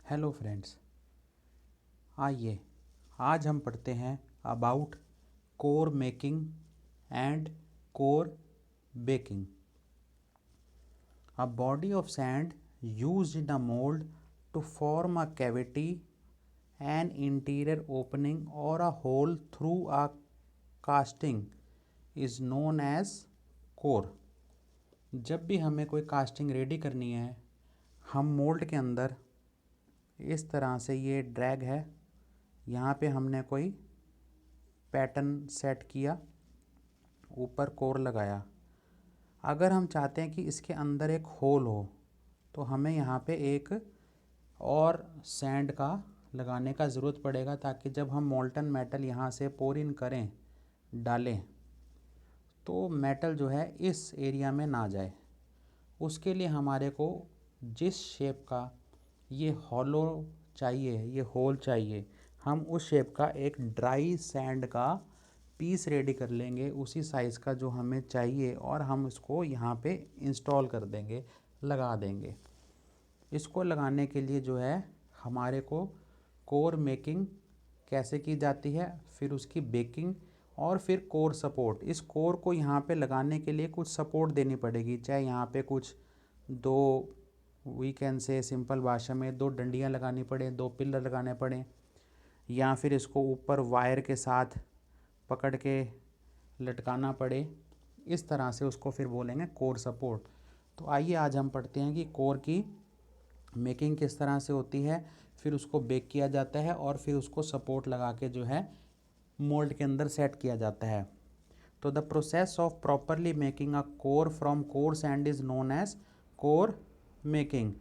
Hello friends, आइए आज हम पढ़ते हैं about core making and core baking. A body of sand used in a mould to form a cavity, an interior opening और a hole through a casting is known as core. जब भी हमें कोई कास्टिंग रेडी करनी है, हम mould के अंदर इस तरह से, ये ड्रैग है, यहाँ पे हमने कोई पैटर्न सेट किया, ऊपर कोर लगाया। अगर हम चाहते हैं कि इसके अंदर एक होल हो तो हमें यहाँ पे एक और सैंड का लगाने का ज़रूरत पड़ेगा, ताकि जब हम मोल्टन मेटल यहाँ से पोर इन करें, डालें, तो मेटल जो है इस एरिया में ना जाए। उसके लिए हमारे को जिस शेप का ये हॉलो चाहिए, ये होल चाहिए, हम उस शेप का एक ड्राई सैंड का पीस रेडी कर लेंगे, उसी साइज़ का जो हमें चाहिए, और हम इसको यहाँ पे इंस्टॉल कर देंगे, लगा देंगे। इसको लगाने के लिए जो है हमारे को कोर मेकिंग कैसे की जाती है, फिर उसकी बेकिंग, और फिर कोर सपोर्ट। इस कोर को यहाँ पे लगाने के लिए कुछ सपोर्ट देनी पड़ेगी, चाहे यहाँ पे कुछ दो, वी कैन से सिंपल भाषा में, दो डंडियाँ लगानी पड़े, दो पिलर लगाने पड़े, या फिर इसको ऊपर वायर के साथ पकड़ के लटकाना पड़े। इस तरह से उसको फिर बोलेंगे कोर सपोर्ट। तो आइए आज हम पढ़ते हैं कि कोर की मेकिंग किस तरह से होती है, फिर उसको बेक किया जाता है, और फिर उसको सपोर्ट लगा के जो है मोल्ड के अंदर सेट किया जाता है। तो the process of properly making a core from core sand is known as core making.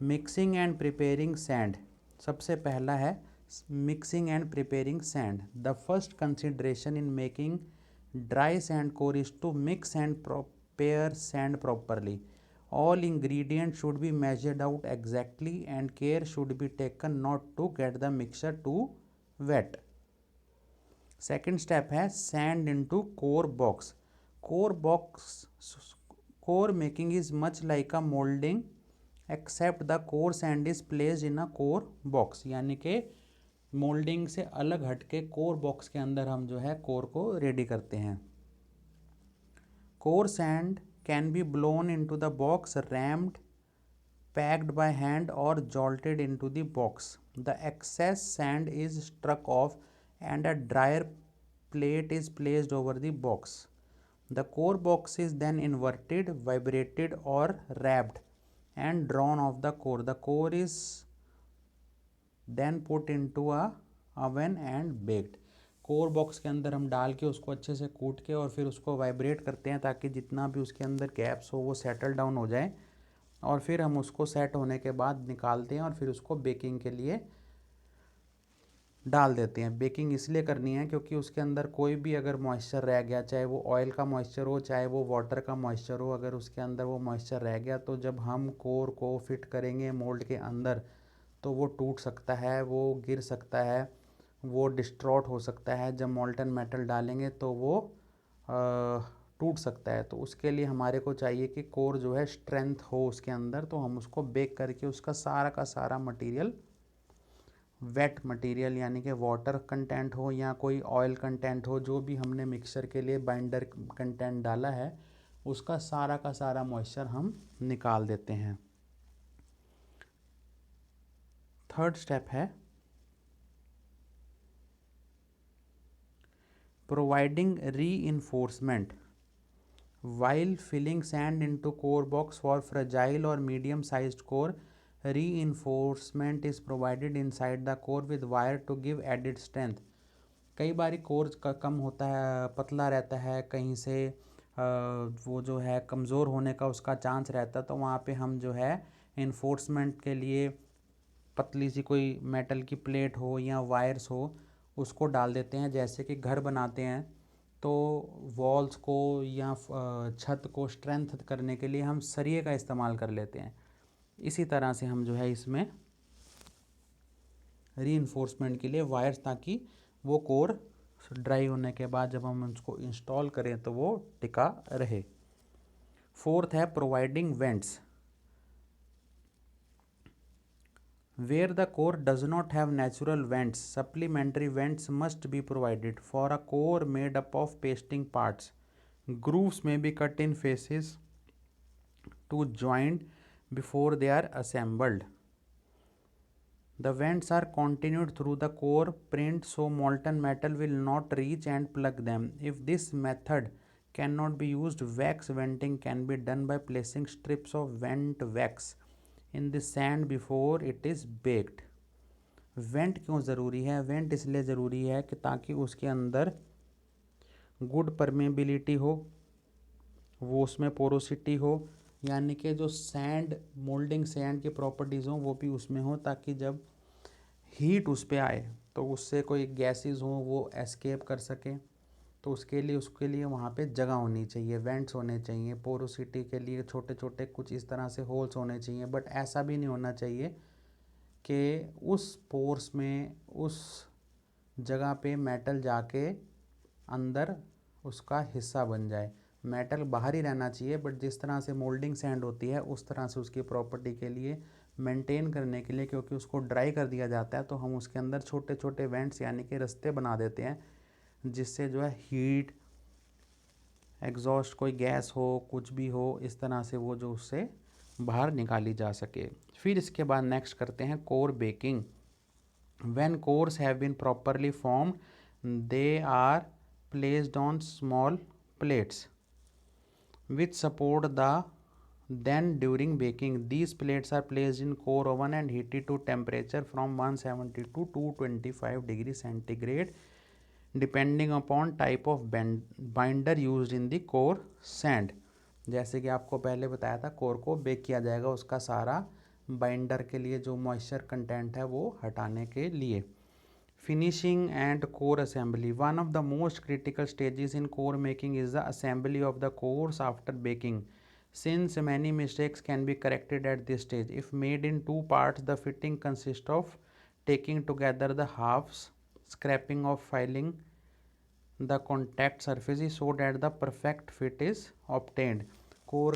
Mixing and preparing sand. सबसे पहला है mixing and preparing sand. The first consideration in making dry sand core is to mix and prepare sand properly. All ingredients should be measured out exactly and care should be taken not to get the mixture too wet. Second step है sand into core box. Core box core making is much like a molding except the core sand is placed in a core box. यानी कि moulding से अलग हटके core box के अंदर हम जो है कोर को रेडी करते हैं। Core sand can be blown into the box, rammed, packed by hand, or jolted into the box. The excess sand is struck off and a dryer plate is placed over the box. The core box is then inverted, vibrated, or wrapped and drawn off the core. The core is then put into a oven and baked. Core box के अंदर हम डाल के उसको अच्छे से कूट के और फिर उसको वाइब्रेट करते हैं, ताकि जितना भी उसके अंदर गैप्स हो वो सेटल डाउन हो जाए, और फिर हम उसको सेट होने के बाद निकालते हैं और फिर उसको बेकिंग के लिए डाल देते हैं। बेकिंग इसलिए करनी है क्योंकि उसके अंदर कोई भी अगर मॉइस्चर रह गया, चाहे वो ऑयल का मॉइस्चर हो, चाहे वो वाटर का मॉइस्चर हो, अगर उसके अंदर वो मॉइस्चर रह गया तो जब हम कोर को फिट करेंगे मोल्ड के अंदर तो वो टूट सकता है, वो गिर सकता है, वो डिस्ट्रॉट हो सकता है। जब मोल्टन मेटल डालेंगे तो वो टूट सकता है। तो उसके लिए हमारे को चाहिए कि कोर जो है स्ट्रेंथ हो उसके अंदर, तो हम उसको बेक करके उसका सारा का सारा मटेरियल, वेट मटेरियल यानी कि वाटर कंटेंट हो या कोई ऑयल कंटेंट हो, जो भी हमने मिक्सचर के लिए बाइंडर कंटेंट डाला है, उसका सारा का सारा मॉइस्चर हम निकाल देते हैं। थर्ड स्टेप है providing reinforcement. While filling sand into core box for fragile or medium sized core, reinforcement is provided inside the core with wire to give added strength. कई बारी कोर का कम होता है, पतला रहता है, कहीं से वो जो है कमज़ोर होने का उसका चांस रहता है, तो वहाँ पे हम जो है इन्फोर्समेंट के लिए पतली सी कोई मेटल की प्लेट हो या वायर्स हो, उसको डाल देते हैं। जैसे कि घर बनाते हैं तो वॉल्स को या छत को स्ट्रेंथ करने के लिए हम सरिये का इस्तेमाल कर लेते हैं। इसी तरह से हम जो है इसमें रीइंफोर्समेंट के लिए वायर्स, ताकि वो कोर ड्राई होने के बाद जब हम उसको इंस्टॉल करें तो वो टिका रहे। फोर्थ है providing vents. Where the core does not have natural vents, supplementary vents must be provided. For a core made up of pasting parts, grooves may be cut in faces to join before they are assembled. The vents are continued through the core print so molten metal will not reach and plug them. If this method cannot be used, wax venting can be done by placing strips of vent wax in the sand before it is baked. Went क्यों ज़रूरी है? Went इसलिए ज़रूरी है कि ताकि उसके अंदर गुड परमेबिलिटी हो, वो उसमें पोरोसिटी हो, यानी कि जो सैंड मोल्डिंग सैंड की प्रॉपर्टीज़ हों वो भी उसमें हो, ताकि जब हीट उस पर आए तो उससे कोई गैसेस हों वो एस्केप कर सकें। तो उसके लिए वहाँ पे जगह होनी चाहिए, वेंट्स होने चाहिए, पोरोसिटी के लिए छोटे छोटे कुछ इस तरह से होल्स होने चाहिए। बट ऐसा भी नहीं होना चाहिए कि उस पोर्स में उस जगह पे मेटल जाके अंदर उसका हिस्सा बन जाए। मेटल बाहर ही रहना चाहिए, बट जिस तरह से मोल्डिंग सैंड होती है उस तरह से उसकी प्रॉपर्टी के लिए मेंटेन करने के लिए, क्योंकि उसको ड्राई कर दिया जाता है तो हम उसके अंदर छोटे छोटे वेंट्स यानी कि रास्ते बना देते हैं, जिससे जो है हीट एग्जॉस्ट कोई गैस हो कुछ भी हो इस तरह से वो जो उससे बाहर निकाली जा सके। फिर इसके बाद नेक्स्ट करते हैं core baking. When cores have been properly formed they are placed on small plates which support the then during baking these plates are placed in core oven and heated to temperature from 170 to 225 degree centigrade depending upon type of binder used in the core sand। जैसे कि आपको पहले बताया था core को bake किया जाएगा उसका सारा बाइंडर के लिए जो मॉइस्चर कंटेंट है वो हटाने के लिए। Finishing and core assembly. One of the most critical stages in core making is the assembly of the cores after baking. Since many mistakes can be corrected at this stage, if made in two parts, the fitting consists of taking together the halves, scraping off, filing the contact surfaces so that the perfect fit is obtained. core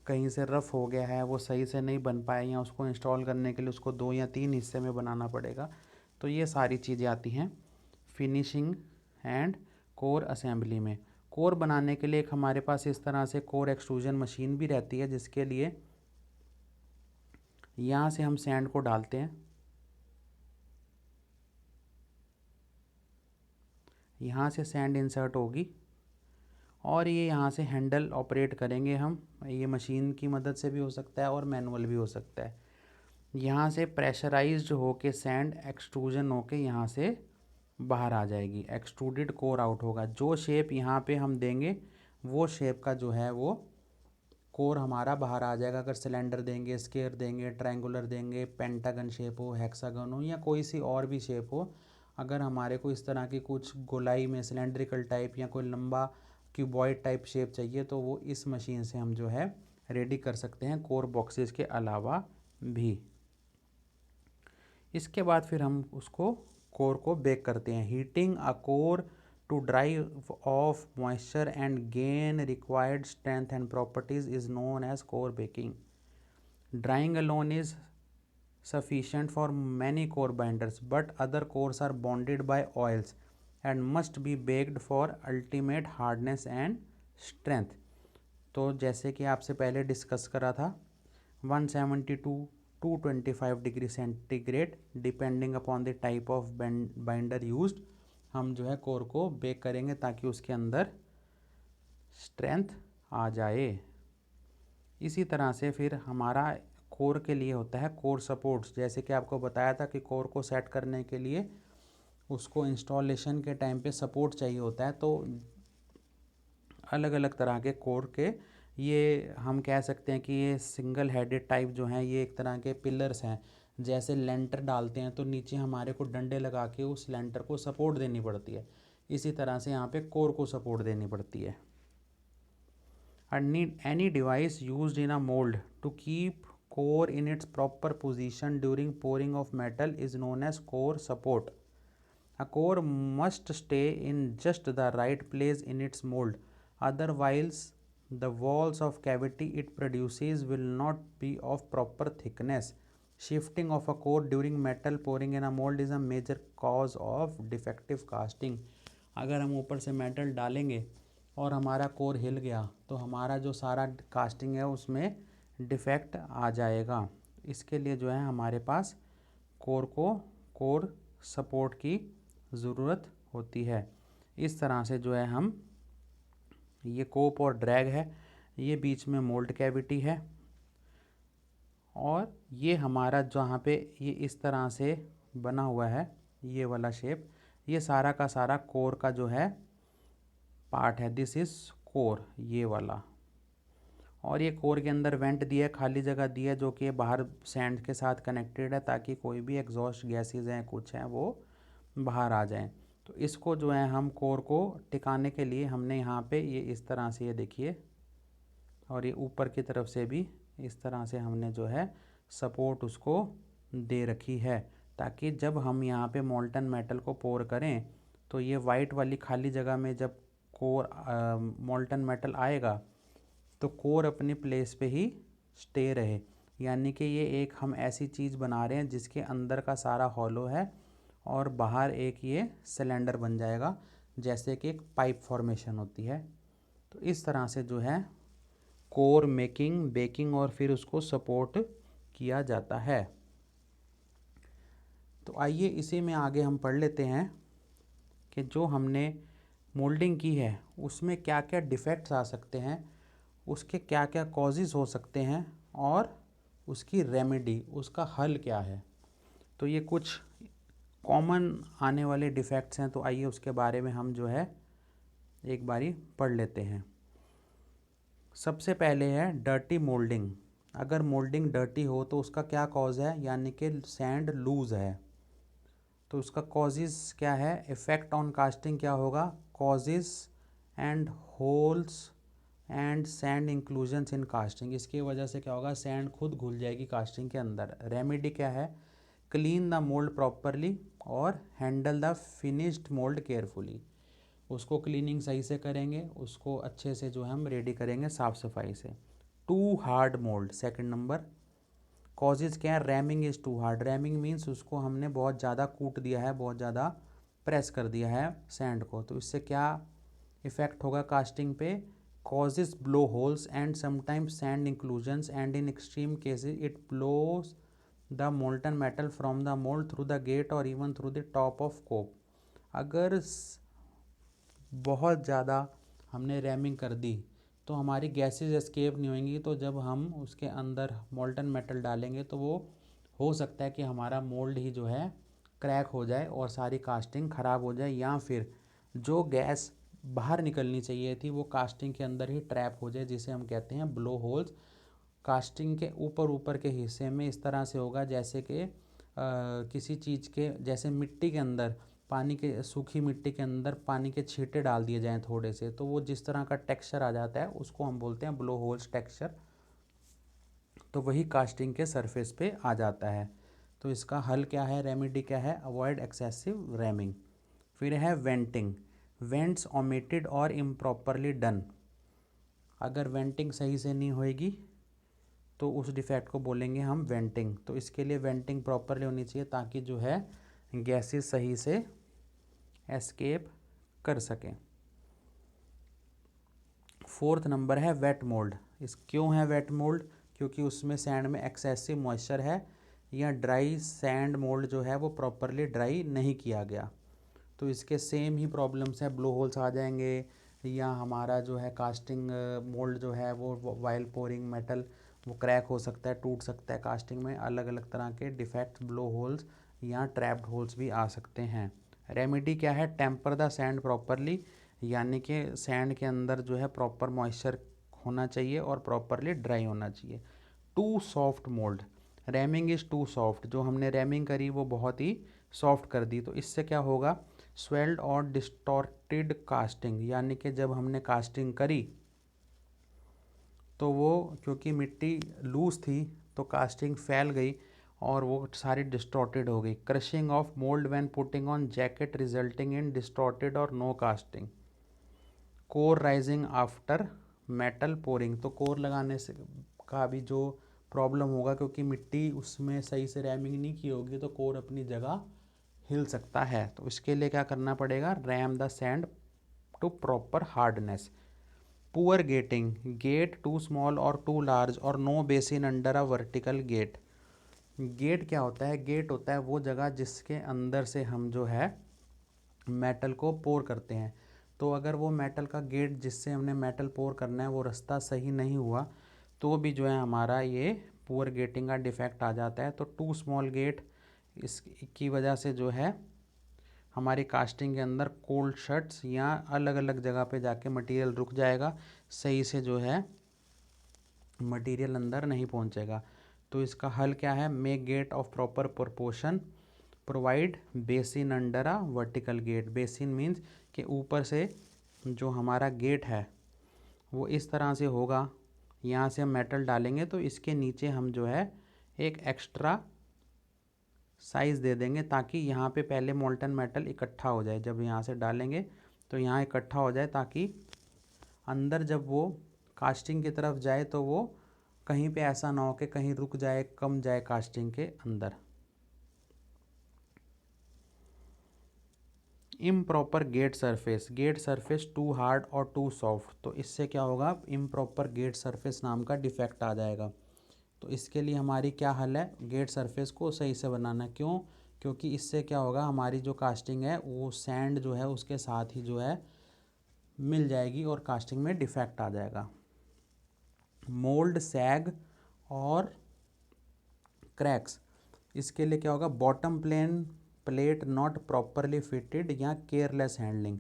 कहीं से rough हो गया है, वो सही से नहीं बन पाया, या उसको इंस्टॉल करने के लिए उसको 2 या 3 हिस्से में बनाना पड़ेगा। तो ये सारी चीज़ें आती हैं फिनिशिंग एंड कोर असेंबली में। कोर बनाने के लिए एक हमारे पास इस तरह से कोर एक्सट्रूजन मशीन भी रहती है, जिसके लिए यहाँ से हम सैंड को डालते हैं, यहाँ से सैंड इंसर्ट होगी और ये यहाँ से हैंडल ऑपरेट करेंगे हम। ये मशीन की मदद से भी हो सकता है और मैनुअल भी हो सकता है। यहाँ से प्रेशराइज्ड होके सैंड एक्सट्रूजन होके यहाँ से बाहर आ जाएगी, एक्सट्रूडेड कोर आउट होगा। जो शेप यहाँ पे हम देंगे वो शेप का जो है वो कोर हमारा बाहर आ जाएगा। अगर सिलेंडर देंगे, स्क्वायर देंगे, ट्रायंगुलर देंगे, पेंटागन शेप हो, हेक्सागन हो या कोई सी और भी शेप हो, अगर हमारे को इस तरह की कुछ गोलाई में सिलेंड्रिकल टाइप या कोई लंबा क्यूबॉइड टाइप शेप चाहिए तो वो इस मशीन से हम जो है रेडी कर सकते हैं, कोर बॉक्सेस के अलावा भी। इसके बाद फिर हम उसको कोर को बेक करते हैं। Heating a core to drive off moisture and gain required strength and properties is known as core baking. Drying alone is sufficient for many core binders, but other cores are bonded by oils and must be baked for ultimate hardness and strength. तो जैसे कि आपसे पहले discuss करा था 172 to 225 degree centigrade depending upon the type of binder used हम जो है कोर को बेक करेंगे ताकि उसके अंदर स्ट्रेंथ आ जाए। इसी तरह से फिर हमारा कोर के लिए होता है कोर सपोर्ट्स। जैसे कि आपको बताया था कि कोर को सेट करने के लिए उसको इंस्टॉलेशन के टाइम पे सपोर्ट चाहिए होता है, तो अलग अलग तरह के कोर के ये हम कह सकते हैं कि ये सिंगल हेडेड टाइप जो हैं ये एक तरह के पिलर्स हैं। जैसे लेंटर डालते हैं तो नीचे हमारे को डंडे लगा के उस लेंटर को सपोर्ट देनी पड़ती है, इसी तरह से यहाँ पे कोर को सपोर्ट देनी पड़ती है। Any device used in a mold to keep core in its proper position during pouring of metal is known as core support. A core must stay in just the right place in its mold, otherwise the walls of cavity it produces will not be of proper thickness shifting of a core during metal pouring in a mould is a major cause of defective casting. अगर हम ऊपर से metal डालेंगे और हमारा core हिल गया तो हमारा जो सारा कास्टिंग है उसमें डिफेक्ट आ जाएगा। इसके लिए जो है हमारे पास कोर सपोर्ट की ज़रूरत होती है। इस तरह से जो है हम, ये कोप और ड्रैग है, ये बीच में मोल्ड कैविटी है, और ये हमारा जहाँ पे ये इस तरह से बना हुआ है ये वाला शेप, ये सारा का सारा कोर का जो है पार्ट है। दिस इज़ कोर, ये वाला। और ये कोर के अंदर वेंट दिया है, खाली जगह दी है, जो कि बाहर सैंड के साथ कनेक्टेड है ताकि कोई भी एग्जॉस्ट गैसेज हैं कुछ हैं वो बाहर आ जाएं। तो इसको जो है हम कोर को टिकाने के लिए हमने यहाँ पे ये इस तरह से, ये देखिए, और ये ऊपर की तरफ से भी इस तरह से हमने जो है सपोर्ट उसको दे रखी है, ताकि जब हम यहाँ पे मोल्टन मेटल को पोर करें तो ये वाइट वाली खाली जगह में जब कोर मोल्टन मेटल आएगा तो कोर अपनी प्लेस पे ही स्टे रहे। यानी कि ये एक हम ऐसी चीज़ बना रहे हैं जिसके अंदर का सारा हॉलो है और बाहर एक ये सिलेंडर बन जाएगा, जैसे कि एक पाइप फॉर्मेशन होती है। तो इस तरह से जो है कोर मेकिंग, बेकिंग और फिर उसको सपोर्ट किया जाता है। तो आइए इसी में आगे हम पढ़ लेते हैं कि जो हमने मोल्डिंग की है उसमें क्या क्या डिफेक्ट्स आ सकते हैं, उसके क्या क्या कॉजेज़ हो सकते हैं और उसकी रेमेडी, उसका हल क्या है। तो ये कुछ कॉमन आने वाले डिफेक्ट्स हैं, तो आइए उसके बारे में हम जो है एक बारी पढ़ लेते हैं। सबसे पहले है डर्टी मोल्डिंग। अगर मोल्डिंग डर्टी हो तो उसका क्या कॉज है, यानी कि सैंड लूज है, तो उसका कॉजेज़ क्या है, इफ़ेक्ट ऑन कास्टिंग क्या होगा, causes and holes and sand inclusions in casting. इसकी वजह से क्या होगा, सैंड खुद घुल जाएगी कास्टिंग के अंदर। रेमेडी क्या है, क्लीन द मोल्ड प्रॉपरली और handle the finished mould carefully. उसको क्लीनिंग सही से करेंगे, उसको अच्छे से जो है हम रेडी करेंगे साफ़ सफाई से। Too hard mould, second number causes क्या है, ramming is too hard. Ramming means उसको हमने बहुत ज़्यादा कूट दिया है, बहुत ज़्यादा प्रेस कर दिया है सैंड को, तो इससे क्या इफ़ेक्ट होगा कास्टिंग पे, causes blowholes and sometimes sand inclusions, and in extreme cases it blows the molten metal from the mold through the gate or even through the top of cope। अगर बहुत ज़्यादा हमने रैमिंग कर दी तो हमारी gases escape नहीं होंगी, तो जब हम उसके अंदर मोल्टन मेटल डालेंगे तो वो हो सकता है कि हमारा मोल्ड ही जो है क्रैक हो जाए और सारी कास्टिंग ख़राब हो जाए, या फिर जो गैस बाहर निकलनी चाहिए थी वो कास्टिंग के अंदर ही ट्रैप हो जाए, जिसे हम कहते हैं ब्लो होल्स। कास्टिंग के ऊपर के हिस्से में इस तरह से होगा जैसे कि किसी चीज़ के, जैसे मिट्टी के अंदर पानी के, सूखी मिट्टी के अंदर पानी के छींटे डाल दिए जाएं थोड़े से, तो वो जिस तरह का टेक्सचर आ जाता है उसको हम बोलते हैं ब्लो होल्स टेक्सचर। तो वही कास्टिंग के सरफेस पे आ जाता है। तो इसका हल क्या है, रेमेडी क्या है, अवॉइड एक्सेसिव रैमिंग। फिर है वेंटिंग, वेंट्स ओमिटेड और इम्प्रॉपरली डन। अगर वेंटिंग सही से नहीं होएगी तो उस डिफेक्ट को बोलेंगे हम वेंटिंग। तो इसके लिए वेंटिंग प्रॉपरली होनी चाहिए ताकि जो है गैसेस सही से एस्केप कर सकें। फोर्थ नंबर है वेट मोल्ड। इस क्यों है वेट मोल्ड, क्योंकि उसमें सैंड में एक्सेसिव मॉइस्चर है, या ड्राई सैंड मोल्ड जो है वो प्रॉपरली ड्राई नहीं किया गया, तो इसके सेम ही प्रॉब्लम्स है, ब्लो होल्स आ जाएंगे, या हमारा जो है कास्टिंग मोल्ड जो है वो वाइल पोरिंग मेटल वो क्रैक हो सकता है, टूट सकता है। कास्टिंग में अलग अलग तरह के डिफेक्ट्स, ब्लो होल्स या ट्रैप्ड होल्स भी आ सकते हैं। रेमेडी क्या है, टेम्पर द सैंड प्रॉपरली, यानी कि सैंड के अंदर जो है प्रॉपर मॉइस्चर होना चाहिए और प्रॉपरली ड्राई होना चाहिए। Too soft mould, ramming is too soft, जो हमने रैमिंग करी वो बहुत ही सॉफ्ट कर दी, तो इससे क्या होगा, स्वेल्ड और डिस्टॉर्टेड कास्टिंग, यानी कि जब हमने कास्टिंग करी तो वो क्योंकि मिट्टी लूज थी तो कास्टिंग फैल गई और वो सारी डिस्टॉर्टेड हो गई। Crushing of mould when putting on jacket resulting in distorted और no casting. Core rising after metal pouring, तो कोर लगाने से का भी जो प्रॉब्लम होगा, क्योंकि मिट्टी उसमें सही से रैमिंग नहीं की होगी तो कोर अपनी जगह हिल सकता है। तो इसके लिए क्या करना पड़ेगा, ram the sand to proper hardness. Poor gating, gate too small और टू लार्ज और no basin under a vertical gate. Gate क्या होता है, गेट होता है वो जगह जिसके अंदर से हम जो है मेटल को पोर करते हैं। तो अगर वो मेटल का गेट जिससे हमने मेटल पोर करना है वो रास्ता सही नहीं हुआ तो भी जो है हमारा ये पुअर गेटिंग का डिफेक्ट आ जाता है। तो टू स्मॉल गेट इसकी वजह से जो है हमारी कास्टिंग के अंदर कोल्ड शट्स या अलग अलग जगह पे जाके मटेरियल रुक जाएगा, सही से जो है मटेरियल अंदर नहीं पहुंचेगा। तो इसका हल क्या है, make gate of proper proportion, provide basin under a vertical gate. Basin means कि ऊपर से जो हमारा गेट है वो इस तरह से होगा, यहाँ से हम मेटल डालेंगे तो इसके नीचे हम जो है एक एक्स्ट्रा साइज़ दे देंगे ताकि यहाँ पे पहले मोल्टन मेटल इकट्ठा हो जाए। जब यहाँ से डालेंगे तो यहाँ इकट्ठा हो जाए ताकि अंदर जब वो कास्टिंग की तरफ जाए तो वो कहीं पे ऐसा ना हो कि कहीं रुक जाए, कम जाए कास्टिंग के अंदर। Improper gate surface, gate surface too hard और टू सॉफ्ट। तो इससे क्या होगा, इम्प्रॉपर गेट सरफेस नाम का डिफेक्ट आ जाएगा। तो इसके लिए हमारी क्या हल है, गेट सरफेस को सही से बनाना। क्यों, क्योंकि इससे क्या होगा, हमारी जो कास्टिंग है वो सैंड जो है उसके साथ ही जो है मिल जाएगी और कास्टिंग में डिफेक्ट आ जाएगा। मोल्ड, सैग और क्रैक्स, इसके लिए क्या होगा, bottom plain plate not properly fitted या केयरलेस हैंडलिंग।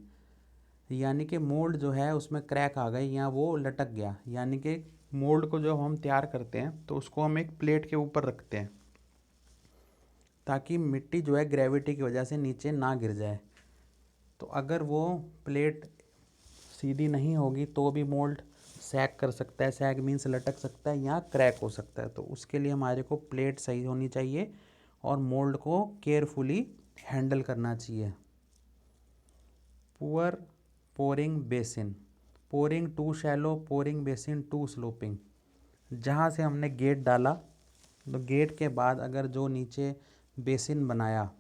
यानी कि मोल्ड जो है उसमें क्रैक आ गई या वो लटक गया। यानी कि मोल्ड को जब हम तैयार करते हैं तो उसको हम एक प्लेट के ऊपर रखते हैं ताकि मिट्टी जो है ग्रेविटी की वजह से नीचे ना गिर जाए। तो अगर वो प्लेट सीधी नहीं होगी तो भी मोल्ड सैग कर सकता है, सैग मीन्स लटक सकता है या क्रैक हो सकता है। तो उसके लिए हमारे को प्लेट सही होनी चाहिए और मोल्ड को केयरफुली हैंडल करना चाहिए। Poor pouring basin, pouring too shallow, pouring basin too sloping. जहाँ से हमने गेट डाला तो गेट के बाद अगर जो नीचे बेसिन बनाया,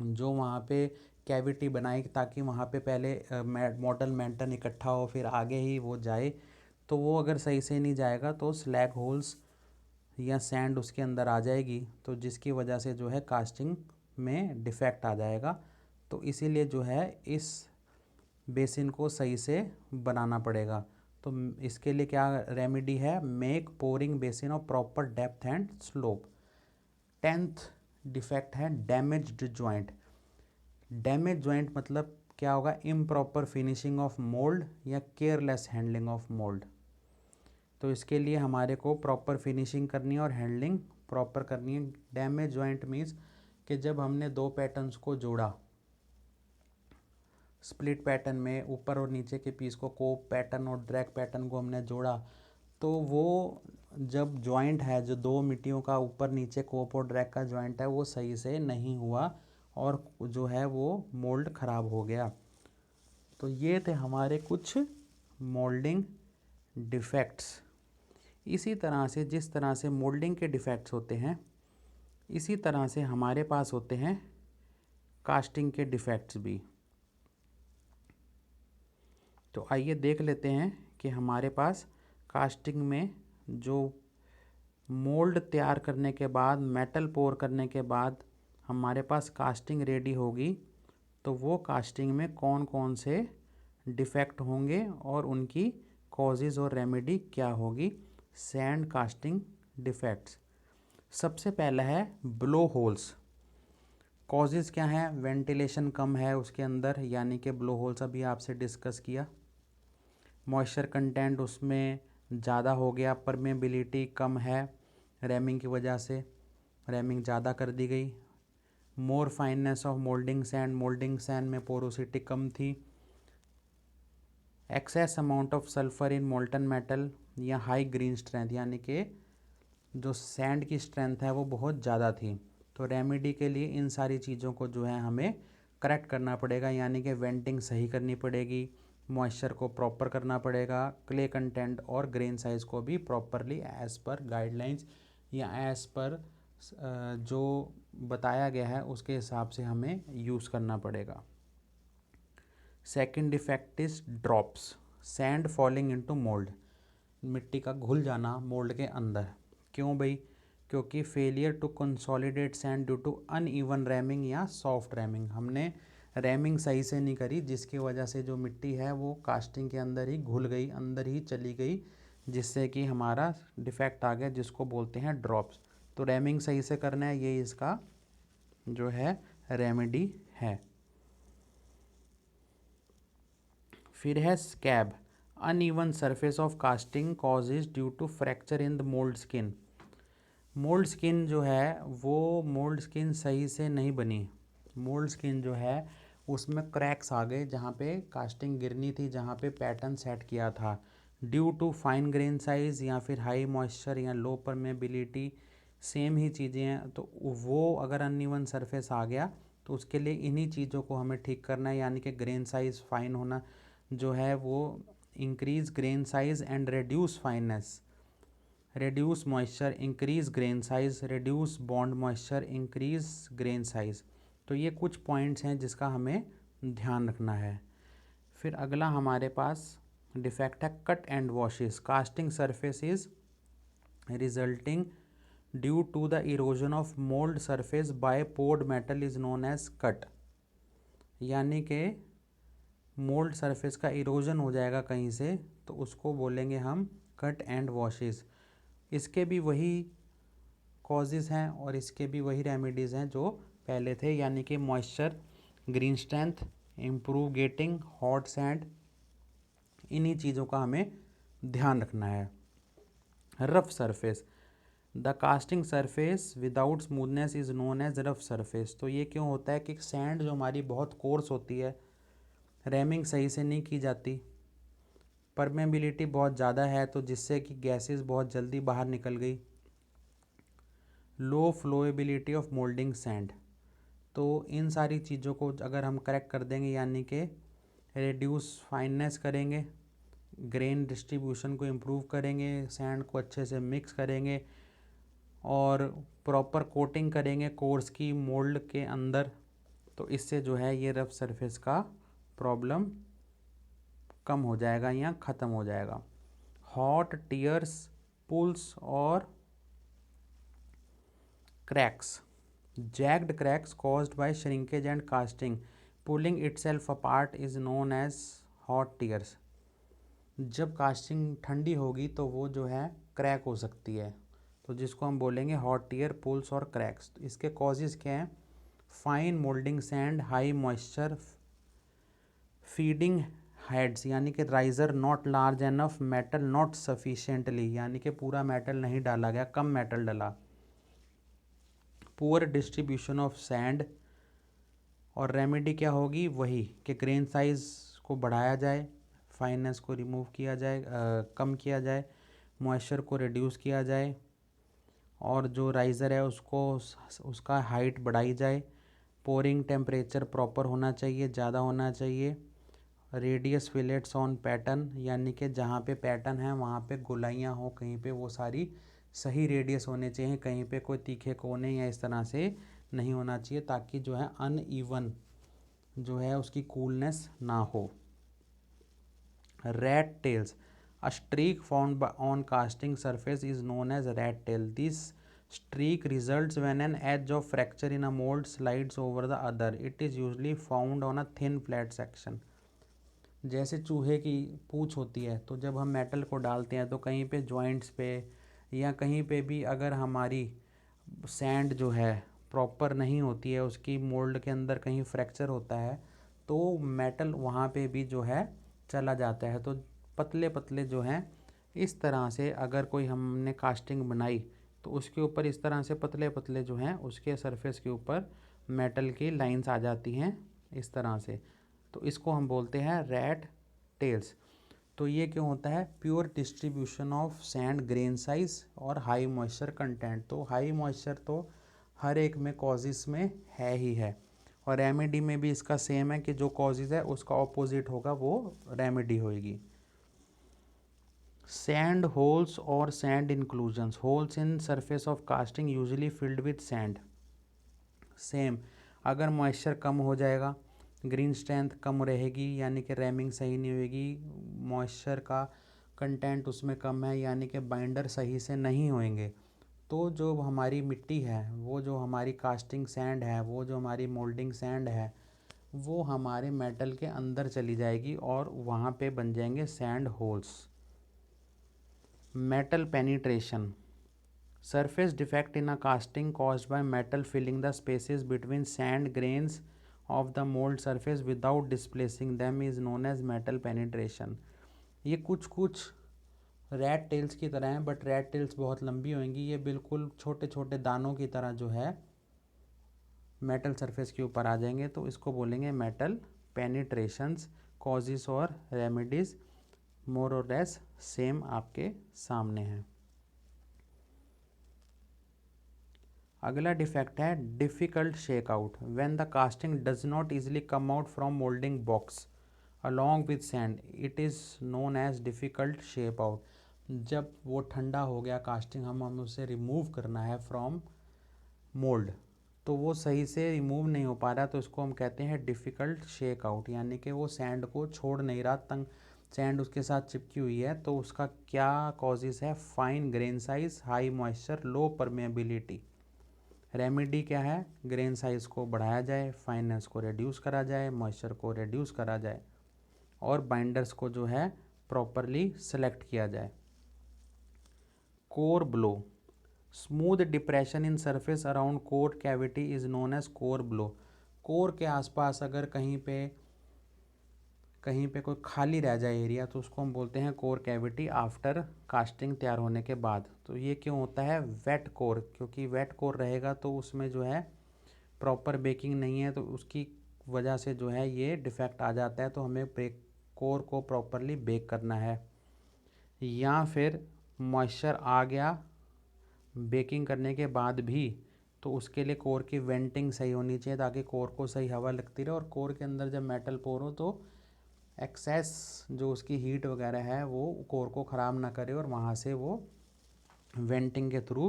जो वहाँ पे कैविटी बनाई ताकि वहाँ पे पहले मॉडल मेंटन इकट्ठा हो फिर आगे ही वो जाए, तो वो अगर सही से नहीं जाएगा तो स्लैग होल्स या सैंड उसके अंदर आ जाएगी, तो जिसकी वजह से जो है कास्टिंग में डिफेक्ट आ जाएगा। तो इसीलिए जो है इस बेसिन को सही से बनाना पड़ेगा। तो इसके लिए क्या रेमेडी है, make pouring basin of proper depth and slope. 10th defect है डैमेज्ड जॉइंट। डैमेज जॉइंट मतलब क्या होगा, इम्प्रॉपर फिनिशिंग ऑफ मोल्ड या केयरलेस हैंडलिंग ऑफ मोल्ड। तो इसके लिए हमारे को प्रॉपर फिनिशिंग करनी है और हैंडलिंग प्रॉपर करनी है। डैमेज जॉइंट मीन्स कि जब हमने दो पैटर्न्स को जोड़ा स्प्लिट पैटर्न में, ऊपर और नीचे के पीस को कोप पैटर्न और ड्रैग पैटर्न को हमने जोड़ा, तो वो जब जॉइंट है जो दो मिट्टियों का ऊपर नीचे कोप और ड्रैग का जॉइंट है वो सही से नहीं हुआ और जो है वो मोल्ड ख़राब हो गया। तो ये थे हमारे कुछ मोल्डिंग डिफेक्ट्स। इसी तरह से जिस तरह से मोल्डिंग के डिफेक्ट्स होते हैं इसी तरह से हमारे पास होते हैं कास्टिंग के डिफेक्ट्स भी। तो आइए देख लेते हैं कि हमारे पास कास्टिंग में जो मोल्ड तैयार करने के बाद, मेटल पोर करने के बाद हमारे पास कास्टिंग रेडी होगी तो वो कास्टिंग में कौन कौन से डिफेक्ट होंगे और उनकी कॉजेज़ और रेमेडी क्या होगी। सैंड कास्टिंग डिफेक्ट्स, सबसे पहला है ब्लो होल्स। कॉजेज़ क्या हैं, वेंटिलेशन कम है उसके अंदर यानी कि ब्लो होल्स अभी आपसे डिस्कस किया। मॉइस्चर कंटेंट उसमें ज़्यादा हो गया, परमेबिलिटी कम है रैमिंग की वजह से, रैमिंग ज़्यादा कर दी गई। More fineness of moulding sand, moulding sand में पोरोसिटी कम थी। Excess amount of sulphur in molten metal या हाई ग्रीन स्ट्रेंथ, यानी कि जो सैंड की स्ट्रेंथ है वो बहुत ज़्यादा थी। तो रेमेडी के लिए इन सारी चीज़ों को जो है हमें करेक्ट करना पड़ेगा, यानी कि वेंटिंग सही करनी पड़ेगी, मॉइस्चर को प्रॉपर करना पड़ेगा, क्ले कंटेंट और ग्रेन साइज़ को भी प्रॉपरली एज़ पर गाइडलाइंस या एज़ पर जो बताया गया है उसके हिसाब से हमें यूज़ करना पड़ेगा। Second defect is drops, sand falling into mould, मिट्टी का घुल जाना मोल्ड के अंदर। क्यों भाई? क्योंकि failure to consolidate sand due to uneven ramming या सॉफ्ट रैमिंग, हमने रैमिंग सही से नहीं करी, जिसकी वजह से जो मिट्टी है वो कास्टिंग के अंदर ही घुल गई, अंदर ही चली गई, जिससे कि हमारा डिफेक्ट आ गया, जिसको बोलते हैं ड्रॉप्स। तो रैमिंग सही से करना है, ये इसका जो है रेमेडी है। फिर है scab, uneven surface of casting causes due to fracture in the mould skin. Mould skin जो है वो मोल्ड स्किन सही से नहीं बनी, मोल्ड स्किन जो है उसमें क्रैक्स आ गए जहाँ पे कास्टिंग गिरनी थी, जहाँ पे पैटर्न सेट किया था, due to fine grain size या फिर हाई मॉइस्चर या लो परमेबिलिटी, सेम ही चीज़ें हैं। तो वो अगर अनइवन सरफेस आ गया तो उसके लिए इन्हीं चीज़ों को हमें ठीक करना है, यानी कि ग्रेन साइज़ फाइन होना जो है वो increase grain size and reduce fineness, reduce moisture increase grain size, reduce bond moisture increase grain size। तो ये कुछ पॉइंट्स हैं जिसका हमें ध्यान रखना है। फिर अगला हमारे पास डिफेक्ट है cut and washes, casting surface is resulting due to the erosion of mould surface by poured metal is known as cut, यानी कि मोल्ड सरफेस का इरोजन हो जाएगा कहीं से तो उसको बोलेंगे हम कट एंड वॉशेस। इसके भी वही कॉजेज़ हैं और इसके भी वही रेमेडीज़ हैं जो पहले थे, यानी कि moisture, green strength, improve gating, hot sand, इन्हीं चीज़ों का हमें ध्यान रखना है। Rough surface, the casting surface without smoothness is known as rough surface. तो ये क्यों होता है कि सैंड जो हमारी बहुत कोर्स होती है, रैमिंग सही से नहीं की जाती, परमेबिलिटी बहुत ज़्यादा है तो जिससे कि गैसेस बहुत जल्दी बाहर निकल गई, लो फ्लोएबिलिटी ऑफ मोल्डिंग सैंड। तो इन सारी चीज़ों को अगर हम करेक्ट कर देंगे, यानी कि रिड्यूस फाइननेस करेंगे, ग्रेन डिस्ट्रीब्यूशन को इम्प्रूव करेंगे, सैंड को अच्छे से मिक्स करेंगे और प्रॉपर कोटिंग करेंगे कोर्स की मोल्ड के अंदर, तो इससे जो है ये रफ सरफेस का प्रॉब्लम कम हो जाएगा या ख़त्म हो जाएगा। हॉट टीयर्स, पुल्स और cracks, jagged cracks caused by shrinkage and casting pulling itself apart is known as hot tears. जब कास्टिंग ठंडी होगी तो वो जो है क्रैक हो सकती है, तो जिसको हम बोलेंगे हॉट टीयर, पुल्स और क्रैक्स। इसके कॉजेज़ क्या हैं? Fine moulding sand, high moisture, feeding heads यानी कि riser not large enough, metal not sufficiently यानी कि पूरा मेटल नहीं डाला गया, कम मेटल डाला, पुअर डिस्ट्रीब्यूशन ऑफ सैंड। और रेमेडी क्या होगी? वही कि ग्रेन साइज को बढ़ाया जाए, फाइननेस को रिमूव किया जाए, कम किया जाए, मॉइस्चर को रिड्यूस किया जाए और जो राइज़र है उसको उसका हाइट बढ़ाई जाए, पोरिंग टेम्परेचर प्रॉपर होना चाहिए, ज़्यादा होना चाहिए, रेडियस फिलेट्स ऑन पैटर्न यानी कि जहाँ पे पैटर्न है वहाँ पे गोलाइयाँ हो, कहीं पे वो सारी सही रेडियस होने चाहिए, कहीं पे कोई तीखे कोने या इस तरह से नहीं होना चाहिए, ताकि जो है अनइवन जो है उसकी कूलनेस ना हो। Rat tails, a streak found on casting surface is known as rat tail. This streak results when an edge of fracture in a mold slides over the other. It is usually found on a thin flat section. जैसे चूहे की पूँछ होती है, तो जब हम metal को डालते हैं तो कहीं पे जॉइंट्स पे या कहीं पे भी अगर हमारी सैंड जो है प्रॉपर नहीं होती है, उसकी मोल्ड के अंदर कहीं फ्रैक्चर होता है तो मेटल वहाँ पे भी जो है चला जाता है। तो पतले पतले जो हैं इस तरह से अगर कोई हमने कास्टिंग बनाई तो उसके ऊपर इस तरह से पतले पतले जो हैं उसके सरफेस के ऊपर मेटल की लाइंस आ जाती हैं इस तरह से, तो इसको हम बोलते हैं रैट टेल्स। तो ये क्यों होता है? Pure distribution of sand, grain size और हाई मॉइस्चर कंटेंट। तो हाई मॉइस्चर तो हर एक में कॉजेस में है ही है, और रेमेडी में भी इसका सेम है कि जो कॉजेज है उसका ऑपोजिट होगा वो रेमेडी होएगी। सैंड होल्स और sand inclusions, holes in surface of casting usually filled with sand. Same, अगर मॉइस्चर कम हो जाएगा, ग्रीन स्ट्रेंथ कम रहेगी यानी कि रैमिंग सही नहीं होगी, मॉइस्चर का कंटेंट उसमें कम है यानी कि बाइंडर सही से नहीं होंगे, तो जो हमारी मिट्टी है, वो जो हमारी कास्टिंग सैंड है, वो जो हमारी मोल्डिंग सैंड है, वो हमारे मेटल के अंदर चली जाएगी और वहाँ पे बन जाएंगे sand holes. Metal penetration, surface defect in a casting caused by metal filling the spaces between sand grains of the mold surface without displacing them is known as metal penetration। ये कुछ कुछ रैट टेल्स की तरह हैं, but rat tales बहुत लंबी होंगी, ये बिल्कुल छोटे छोटे दानों की तरह जो है मेटल सरफेस के ऊपर आ जाएंगे, तो इसको बोलेंगे मेटल पेनिट्रेशंस। कॉजेस और रेमेडीज मोर और लेस सेम आपके सामने हैं। अगला डिफेक्ट है difficult shake out, when the casting does not easily come out from moulding box along with sand, it is known as difficult shape out. जब वो ठंडा हो गया कास्टिंग, हमें उसे रिमूव करना है फ्रॉम मोल्ड, तो वो सही से रिमूव नहीं हो पा रहा, तो इसको हम कहते हैं डिफ़िकल्ट शेक आउट, यानी कि वो सैंड को छोड़ नहीं रहा, तंग सैंड उसके साथ चिपकी हुई है। तो उसका क्या कॉजेज़ है? Fine grain size, high moisture, low permeability. Remedy क्या है? ग्रेन साइज को बढ़ाया जाए, फाइनेंस को रिड्यूस करा जाए, मॉइस्चर को रिड्यूस करा जाए और बाइंडर्स को जो है प्रॉपरली सेलेक्ट किया जाए। Core blow, smooth depression in surface around core cavity is known as core blow. Core के आसपास अगर कहीं पे कोई खाली रह जाए एरिया, तो उसको हम बोलते हैं कोर कैविटी आफ्टर कास्टिंग तैयार होने के बाद। तो ये क्यों होता है? वेट कोर, क्योंकि वेट कोर रहेगा तो उसमें जो है प्रॉपर बेकिंग नहीं है, तो उसकी वजह से जो है ये डिफेक्ट आ जाता है। तो हमें कोर को प्रॉपरली बेक करना है। या फिर मॉइस्चर आ गया बेकिंग करने के बाद भी, तो उसके लिए कोर की वेंटिंग सही होनी चाहिए ताकि कोर को सही हवा लगती रहे, और कोर के अंदर जब मेटल पोर हो तो एक्सेस जो उसकी हीट वगैरह है वो कोर को ख़राब ना करे और वहाँ से वो वेंटिंग के थ्रू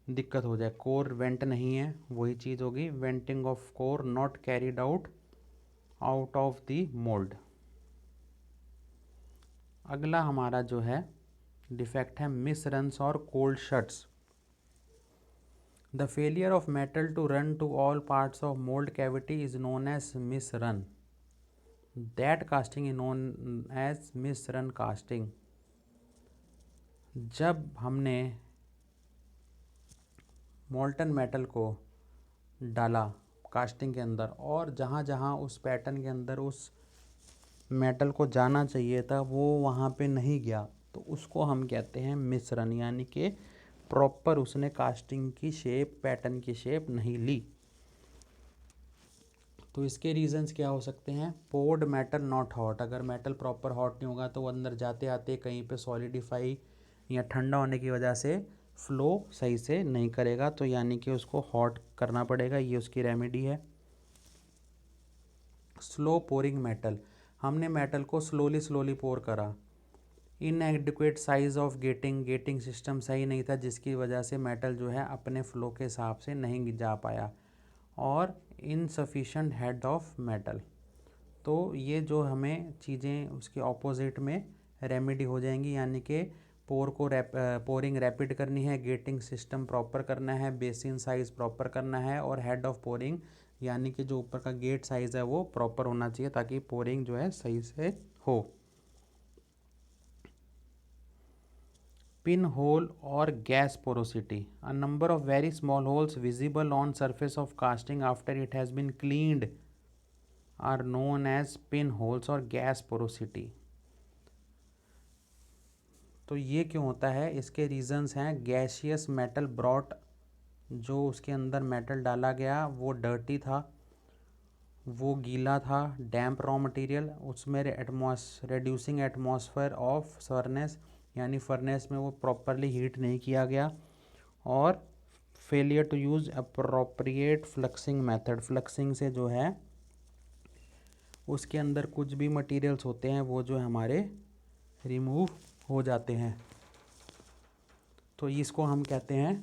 दिक्कत हो जाए। कोर वेंट नहीं है, वही चीज़ होगी venting of core not carried out of the mould. अगला हमारा जो है डिफेक्ट है मिस रन्स और cold shuts. The failure of metal to run to all parts of mould cavity is known as misrun. That casting is known as misrun casting. जब हमने molten metal को डाला casting के अंदर और जहाँ जहाँ उस पैटर्न के अंदर उस मेटल को जाना चाहिए था वो वहाँ पे नहीं गया, तो उसको हम कहते हैं मिश्रण, यानी कि प्रॉपर उसने कास्टिंग की शेप, पैटर्न की शेप नहीं ली। तो इसके रीजंस क्या हो सकते हैं? पोर्ड मेटल नॉट हॉट, अगर मेटल प्रॉपर हॉट नहीं होगा तो वो अंदर जाते आते कहीं पे सॉलिडिफाई या ठंडा होने की वजह से फ्लो सही से नहीं करेगा, तो यानी कि उसको हॉट करना पड़ेगा, ये उसकी रेमेडी है। स्लो पोरिंग मेटल, हमने मेटल को स्लोली पोर करा। इनएडिक्वेट साइज ऑफ गेटिंग सिस्टम सही नहीं था, जिसकी वजह से मेटल जो है अपने फ्लो के हिसाब से नहीं जा पाया। और इनसफिशेंट हेड ऑफ मेटल, तो ये जो हमें चीज़ें उसके ऑपोजिट में रेमेडी हो जाएंगी, यानी कि पोरिंग रैपिड करनी है, गेटिंग सिस्टम प्रॉपर करना है, बेसिन साइज़ प्रॉपर करना है, और हेड ऑफ पोरिंग यानी कि जो ऊपर का गेट साइज़ है वो प्रॉपर होना चाहिए ताकि पोरिंग जो है सही से हो। पिन होल और gas porosity, a number of very small holes visible on surface of casting after it has been cleaned are known as pin holes और गैस पोरोसिटी। तो ये क्यों होता है? इसके रीजंस हैं गैसियस मेटल ब्रॉट, जो उसके अंदर मेटल डाला गया वो डर्टी था, वो गीला था, डैम्प रॉ मटेरियल, उसमें रेड्यूसिंग एटमॉस्फेयर ऑफ फर्नेस, यानी फर्नेस में वो प्रॉपरली हीट नहीं किया गया, और failure to use appropriate fluxing method, fluxing से जो है उसके अंदर कुछ भी मटेरियल्स होते हैं वो जो हमारे रिमूव हो जाते हैं। तो इसको हम कहते हैं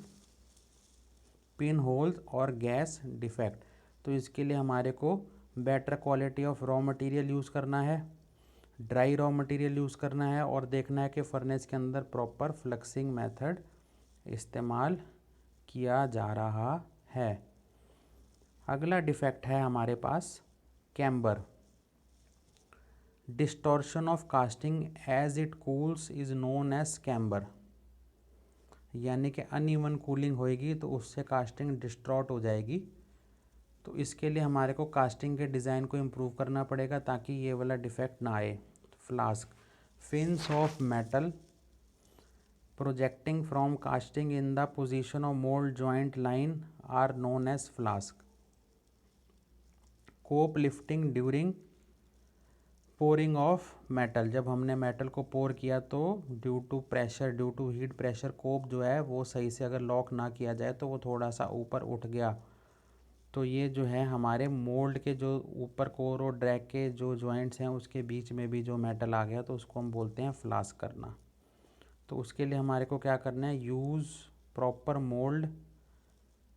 पिन होल्स और गैस डिफेक्ट। तो इसके लिए हमारे को better quality of raw material use करना है, ड्राई रॉ मटेरियल यूज़ करना है और देखना है कि फर्नेस के अंदर प्रॉपर फ्लक्सिंग मेथड इस्तेमाल किया जा रहा है। अगला डिफेक्ट है हमारे पास camber. Distortion of casting as it cools is known as camber, यानी कि अनइवन कूलिंग होएगी तो उससे कास्टिंग डिस्टॉर्ट हो जाएगी। तो इसके लिए हमारे को कास्टिंग के डिज़ाइन को इम्प्रूव करना पड़ेगा ताकि ये वाला डिफेक्ट ना आए। Flask, fins of metal projecting from casting in the position of mould joint line are known as flask. Cope lifting during pouring of metal, जब हमने मेटल को पोर किया तो due to pressure, due to heat pressure, cope जो है वो सही से अगर लॉक ना किया जाए तो वो थोड़ा सा ऊपर उठ गया, तो ये जो है हमारे मोल्ड के जो ऊपर कोर और ड्रैग के जो जॉइंट्स हैं उसके बीच में भी जो मेटल आ गया तो उसको हम बोलते हैं फ्लास्क करना। तो उसके लिए हमारे को क्या करना है, यूज़ प्रॉपर मोल्ड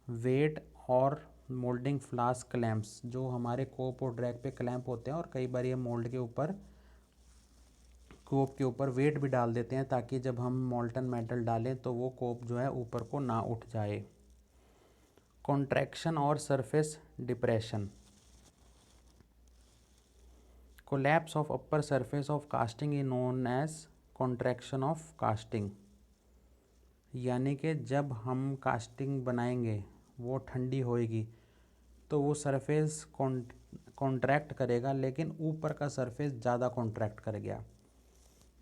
वेट और मोल्डिंग फ्लास्क क्लैम्प्स, जो हमारे कोप और ड्रैग पे क्लैम्प होते हैं और कई बार ये मोल्ड के ऊपर, कोप के ऊपर वेट भी डाल देते हैं ताकि जब हम मोल्टन मेटल डालें तो वो कोप जो है ऊपर को ना उठ जाए। कॉन्ट्रैक्शन और surface depression, collapse of upper surface of casting is known as contraction of casting, यानी कि जब हम कास्टिंग बनाएंगे वो ठंडी होएगी तो वो सरफेस कॉन्ट्रैक्ट करेगा, लेकिन ऊपर का सरफेस ज़्यादा कॉन्ट्रैक्ट कर गया,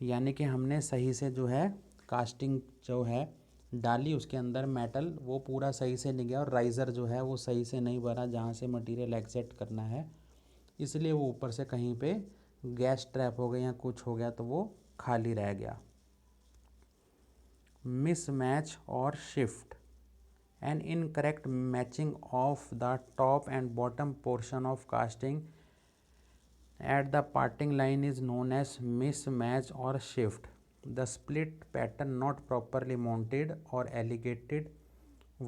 यानी कि हमने सही से जो है कास्टिंग जो है डाली, उसके अंदर मेटल वो पूरा सही से नहीं गया और राइज़र जो है वो सही से नहीं भरा जहाँ से मटेरियल एग्जिट करना है, इसलिए वो ऊपर से कहीं पे गैस ट्रैप हो गया या कुछ हो गया तो वो खाली रह गया। मिसमैच और shift, an incorrect matching of the top and bottom portion of casting at the parting line is known as mismatch or shift. The split pattern not properly mounted or alligated,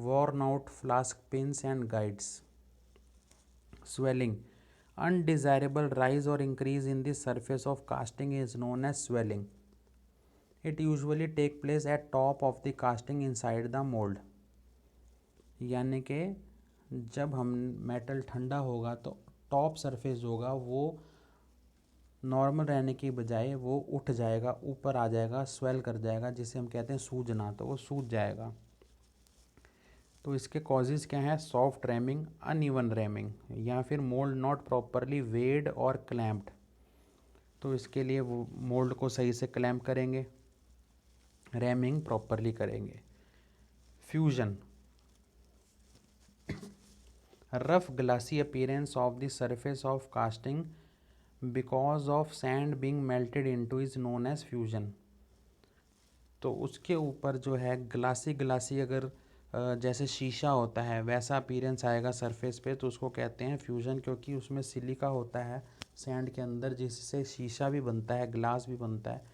worn out flask pins and guides. Swelling, undesirable rise or increase in the surface of casting is known as swelling. It usually take place at top of the casting inside the mold. यानी कि जब हम metal ठंडा होगा तो top surface होगा वो normal रहने की बजाय वो उठ जाएगा, ऊपर आ जाएगा, स्वेल कर जाएगा, जिसे हम कहते हैं सूजना, तो वो सूज जाएगा। तो इसके कॉजेज़ क्या हैं, सॉफ्ट रैमिंग, अनइवन रैमिंग, या फिर मोल्ड नॉट प्रॉपरली वेड और क्लैम्प्ड, तो इसके लिए वो मोल्ड को सही से क्लैम्प करेंगे, रैमिंग प्रॉपरली करेंगे। Fusion, rough glassy appearance of the surface of casting because of sand being melted into is known as fusion। तो उसके ऊपर जो है ग्लासी ग्लासी अगर जैसे शीशा होता है वैसा अपीयरेंस आएगा सरफेस पे तो उसको कहते हैं फ्यूजन, क्योंकि उसमें सिलिका होता है सैंड के अंदर जिससे शीशा भी बनता है, ग्लास भी बनता है,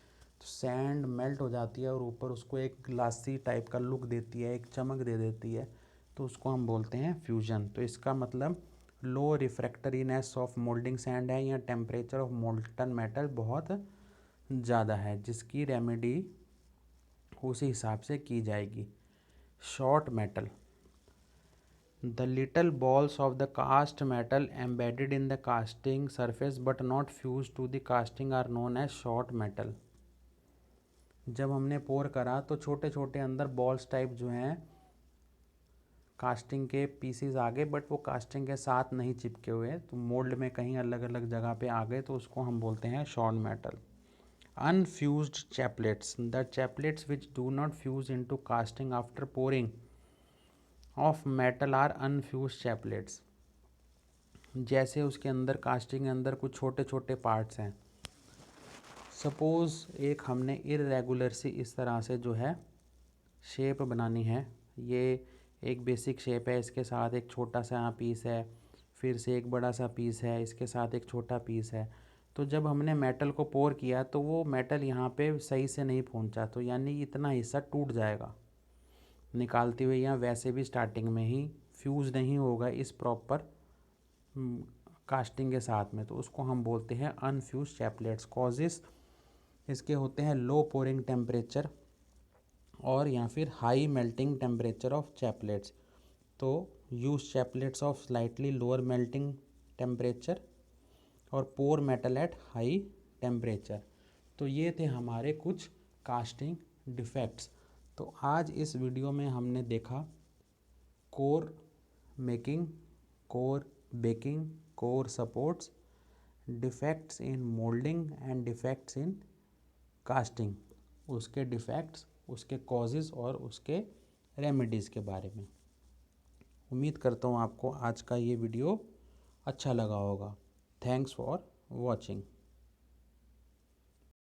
तो सैंड मेल्ट हो जाती है और ऊपर उसको एक ग्लासी टाइप का लुक देती है, एक चमक दे देती है, तो उसको हम बोलते हैं फ्यूजन। तो इसका मतलब लो रिफ्रैक्टरीनेस ऑफ मोल्डिंग सैंड है या टेम्परेचर ऑफ मोल्टन मेटल बहुत ज़्यादा है, जिसकी रेमेडी उसी हिसाब से की जाएगी। Short metal, the little balls of the cast metal embedded in the casting surface but not fused to the casting are known as short metal. जब हमने पोर करा तो छोटे छोटे अंदर बॉल्स टाइप जो हैं कास्टिंग के पीसीज आ गए, बट वो कास्टिंग के साथ नहीं चिपके हुए, तो मोल्ड में कहीं अलग अलग जगह पे आ गए, तो उसको हम बोलते हैं short metal. Unfused chaplets, the chaplets which do not fuse into casting after pouring of metal are unfused chaplets. जैसे उसके अंदर कास्टिंग के अंदर कुछ छोटे छोटे पार्ट्स हैं, सपोज़ एक हमने इर्रेगुलर सी इस तरह से जो है शेप बनानी है, ये एक बेसिक शेप है, इसके साथ एक छोटा सा यहाँ पीस है, फिर से एक बड़ा सा पीस है, इसके साथ एक छोटा पीस है। तो जब हमने मेटल को पोर किया तो वो मेटल यहाँ पे सही से नहीं पहुँचा, तो यानी इतना हिस्सा टूट जाएगा निकालते हुए। यहाँ वैसे भी स्टार्टिंग में ही फ्यूज़ नहीं होगा इस प्रॉपर कास्टिंग के साथ में, तो उसको हम बोलते हैं अनफ्यूज चैपलेट्स। कॉजेस इसके होते हैं लो पोरिंग टेम्परेचर और या फिर high melting temperature of chaplets. तो use chaplets of slightly lower melting temperature और pour metal at high temperature. तो ये थे हमारे कुछ कास्टिंग डिफेक्ट्स। तो आज इस वीडियो में हमने देखा core making, core baking, core supports, defects in moulding and defects in casting, उसके डिफेक्ट्स, उसके कॉजेज़ और उसके रेमेडीज़ के बारे में। उम्मीद करता हूँ आपको आज का ये वीडियो अच्छा लगा होगा। Thanks for watching.